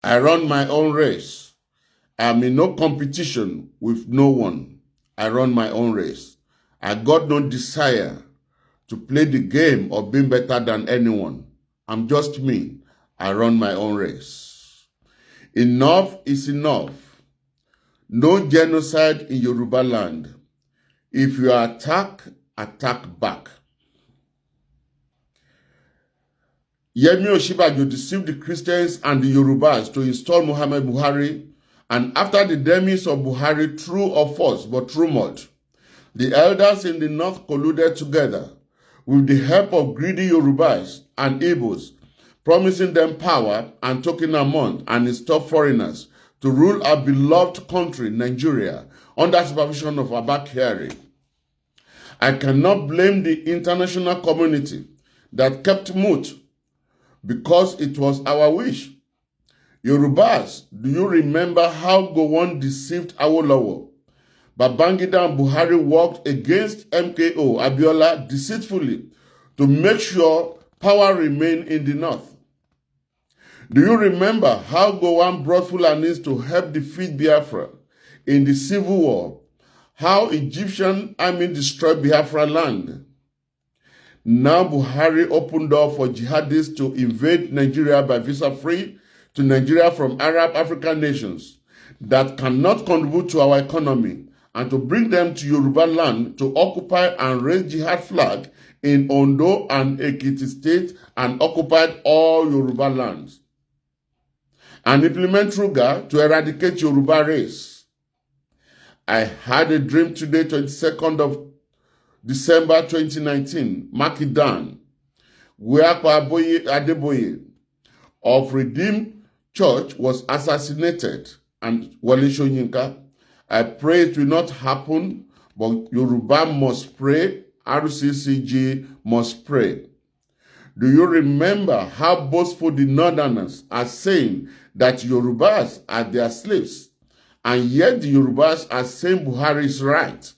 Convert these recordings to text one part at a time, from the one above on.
I run my own race. I am in no competition with no one. I run my own race. I got no desire to play the game of being better than anyone. I'm just me. I run my own race. Enough is enough. No genocide in Yoruba land. If you attack, attack back. Yemi Osinbajo deceived the Christians and the Yorubas to install Muhammad Buhari, and after the demise of Buhari, true or false but rumored, the elders in the north colluded together with the help of greedy Yorubas and Igbos, promising them power and token amount and install foreigners to rule our beloved country, Nigeria, under supervision of Abba Kyari. I cannot blame the international community that kept mute because it was our wish. Yorubas, do you remember how Gowon deceived Awolowo? Babangida and Buhari worked against MKO Abiola deceitfully to make sure power remained in the north. Do you remember how Gowon brought Fulanis to help defeat Biafra in the civil war? How Egyptian army destroyed Biafra land? Now Buhari opened door for jihadists to invade Nigeria by visa free to Nigeria from Arab African nations that cannot contribute to our economy, and to bring them to Yoruba land to occupy and raise jihad flag in Ondo and Ekiti state and occupied all Yoruba lands. And implement Ruga to eradicate Yoruba race. I had a dream today, 22nd of December 2019, Makidan, where Kwaboye Adeboye of Redeemed Church was assassinated, and Wale Soyinka. I pray it will not happen, but Yoruba must pray, RCCG must pray. Do you remember how boastful the Northerners are saying that Yorubas are their slaves, and yet the Yorubas are saying Buhari is right?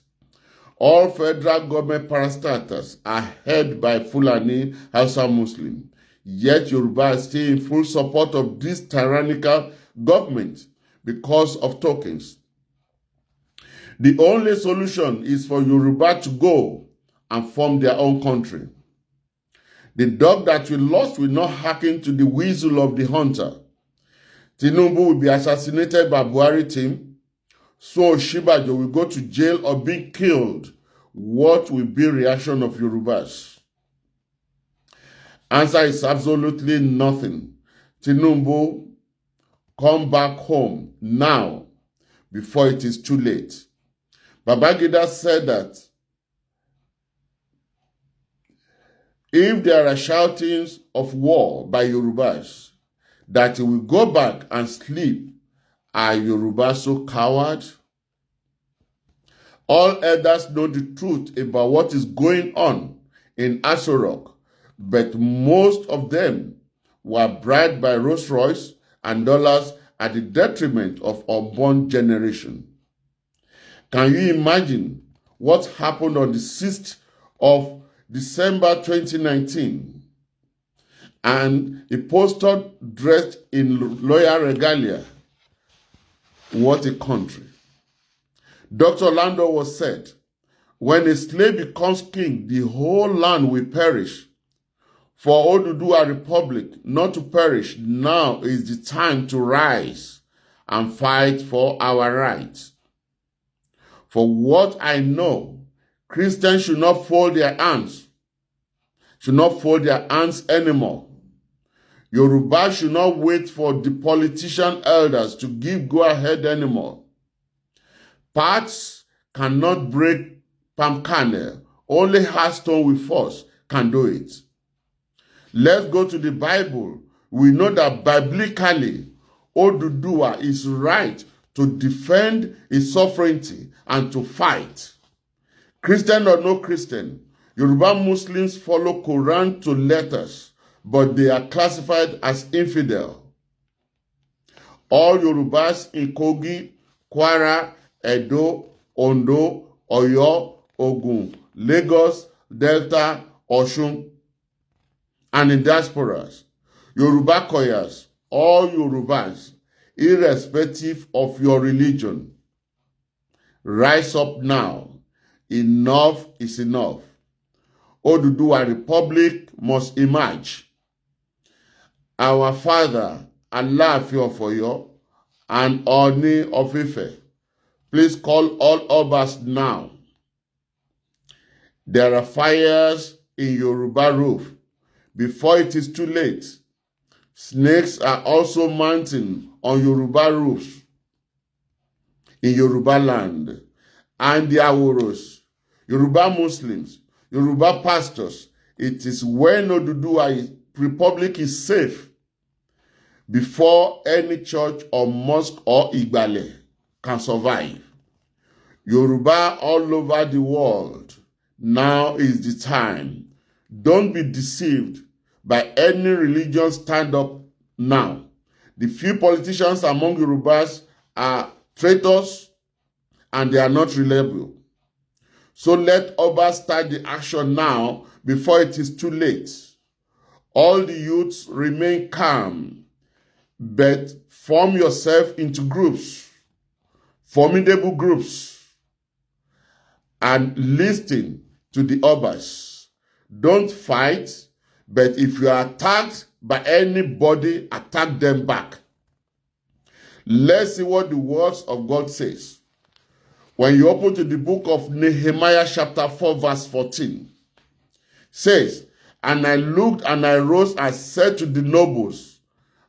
All federal government parastatals are held by Fulani Hausa Muslim, yet Yoruba are still in full support of this tyrannical government because of tokens. The only solution is for Yoruba to go and form their own country. The dog that we lost will not hearken to the whistle of the hunter. Tinubu will be assassinated by Buhari team. So Osinbajo will go to jail or be killed. What will be reaction of Yorubas? Answer is absolutely nothing. Tinubu, come back home now before it is too late. Babangida said that if there are shoutings of war by Yorubas, that he will go back and sleep. Are Yorubas so coward? All elders know the truth about what is going on in Aso Rock, but most of them were bribed by Rolls Royce and dollars at the detriment of unborn generation. Can you imagine what happened on the 6th of December 2019? And a poster dressed in royal regalia. What a country. Dr. Orlando was said, when a slave becomes king, the whole land will perish. For Oduduwa Republic not to perish, now is the time to rise and fight for our rights. For what I know, Christians should not fold their hands, anymore. Yoruba should not wait for the politician elders to give go-ahead anymore. Parts cannot break palm kernel. Only hard stone with force can do it. Let's go to the Bible. We know that biblically, Oduduwa is right to defend his sovereignty and to fight. Christian or no Christian, Yoruba Muslims follow Quran to letters, but they are classified as infidel. All Yorubas in Kogi, Kwara, Edo, Ondo, Oyo, Ogun, Lagos, Delta, Osun, and in diasporas, Yoruba Koyas, all Yorubas irrespective of your religion. Rise up now. Enough is enough. Oduduwa Republic must emerge. Our father, Alaafin of Oyo, and Oni of Ife, please call all Obas now. There are fires in Yoruba roof before it is too late. Snakes are also mounting on Yoruba roofs in Yoruba land, and the Aworos, Yoruba Muslims, Yoruba pastors. It is when Oduduwa Republic is safe before any church or mosque or Igbale can survive. Yoruba all over the world, now is the time. Don't be deceived by any religion stand up now. The few politicians among Yorubas are traitors and they are not reliable. So let Oba start the action now before it is too late. All the youths remain calm, but form yourself into groups, formidable groups, and listen to the Obas. Don't fight, but if you are attacked by anybody, attack them back. Let's see what the words of God says. When you open to the book of Nehemiah chapter 4 verse 14, says, "And I looked and I rose and said to the nobles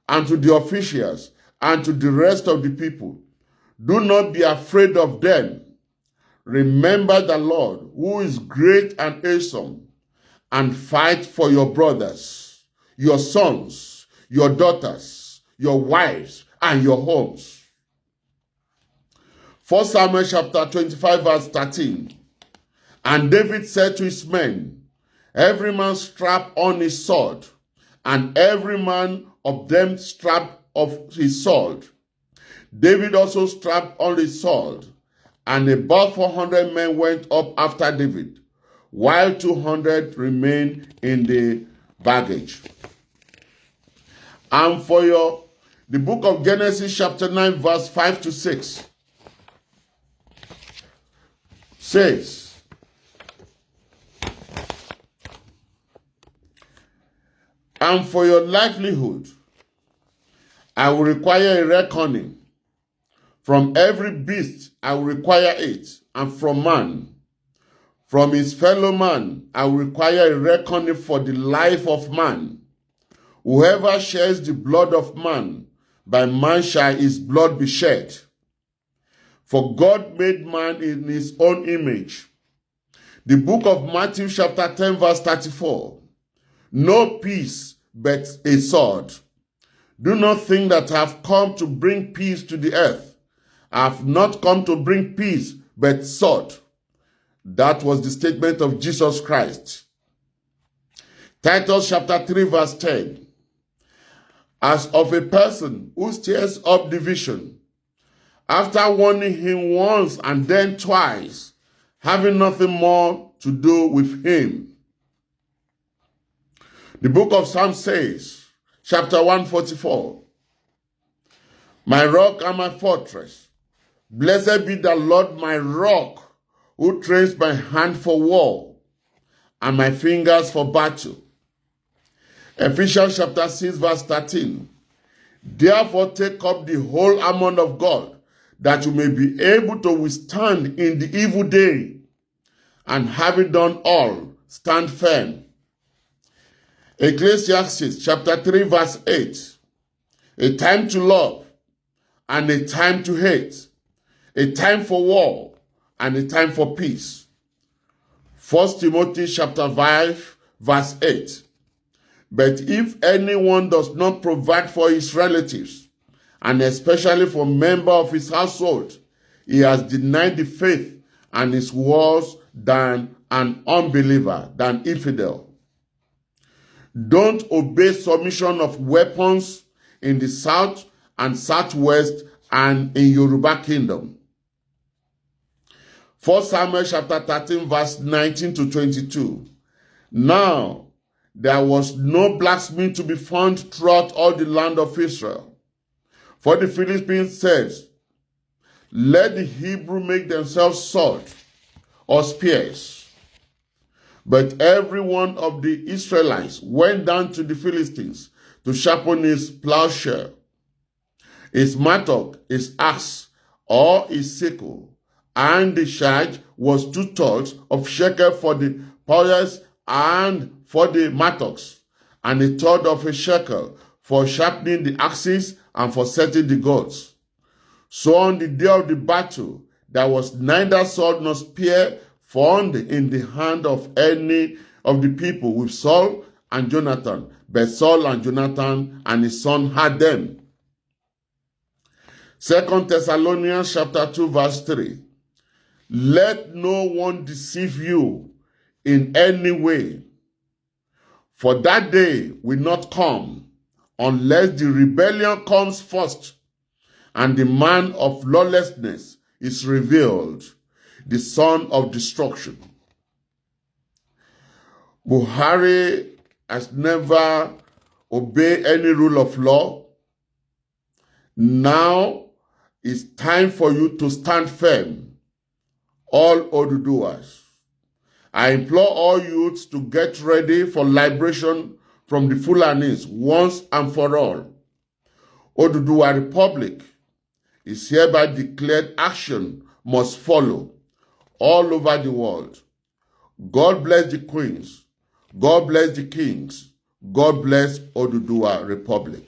and to the officials and to the rest of the people, do not be afraid of them. Remember the Lord, who is great and awesome, and fight for your brothers, your sons, your daughters, your wives, and your homes." 1 Samuel chapter 25 verse 13. "And David said to his men, every man strap on his sword, and every man of them strapped of his sword. David also strapped on his sword, and about 400 men went up after David, while 200 remained in the baggage." And for the book of Genesis chapter 9 verse 5 to 6 says, "And for your livelihood, I will require a reckoning. From every beast I will require it, and from man. From his fellow man I will require a reckoning for the life of man. Whoever sheds the blood of man, by man shall his blood be shed. For God made man in his own image." The book of Matthew chapter 10 verse 34. "No peace but a sword. Do not think that I have come to bring peace to the earth. I have not come to bring peace but sword." That was the statement of Jesus Christ. Titus chapter 3 verse 10. "As of a person who stirs up division, after warning him once and then twice, having nothing more to do with him." The book of Psalms says, chapter 144, "My rock and my fortress, blessed be the Lord my rock, who trains my hand for war and my fingers for battle." Ephesians chapter 6 verse 13, "Therefore take up the whole armor of God, that you may be able to withstand in the evil day, and having done all, stand firm." Ecclesiastes chapter 3 verse 8, "A time to love and a time to hate, a time for war and a time for peace." 1 Timothy chapter 5 verse 8, "But if anyone does not provide for his relatives, and especially for members of his household, he has denied the faith and is worse than an unbeliever, than infidel." Don't obey submission of weapons in the south and southwest and in Yoruba kingdom. 1 Samuel chapter 13 verse 19 to 22. "Now there was no blacksmith to be found throughout all the land of Israel, For the Philistines says, let the Hebrew make themselves sword or spears. But every one of the Israelites went down to the Philistines to sharpen his plowshare, his mattock, his axe, or his sickle. And the charge was 2 thirds of shekel for the plows and for the mattocks, and 1 third of a shekel for sharpening the axes and for setting the goads. So on the day of the battle, there was neither sword nor spear found in the hand of any of the people with Saul and Jonathan, but Saul and Jonathan and his son had them. 2 Thessalonians chapter 2 verse 3. Let no one deceive you in any way, for that day will not come unless the rebellion comes first and the man of lawlessness is revealed, the son of destruction. Buhari has never obeyed any rule of law. Now it's time for you to stand firm, all Oduduwas. I implore all youths to get ready for liberation from the Fulanis once and for all. Oduduwa Republic is hereby declared action must follow all over the world. God bless the queens. God bless the kings. God bless Oduduwa Republic.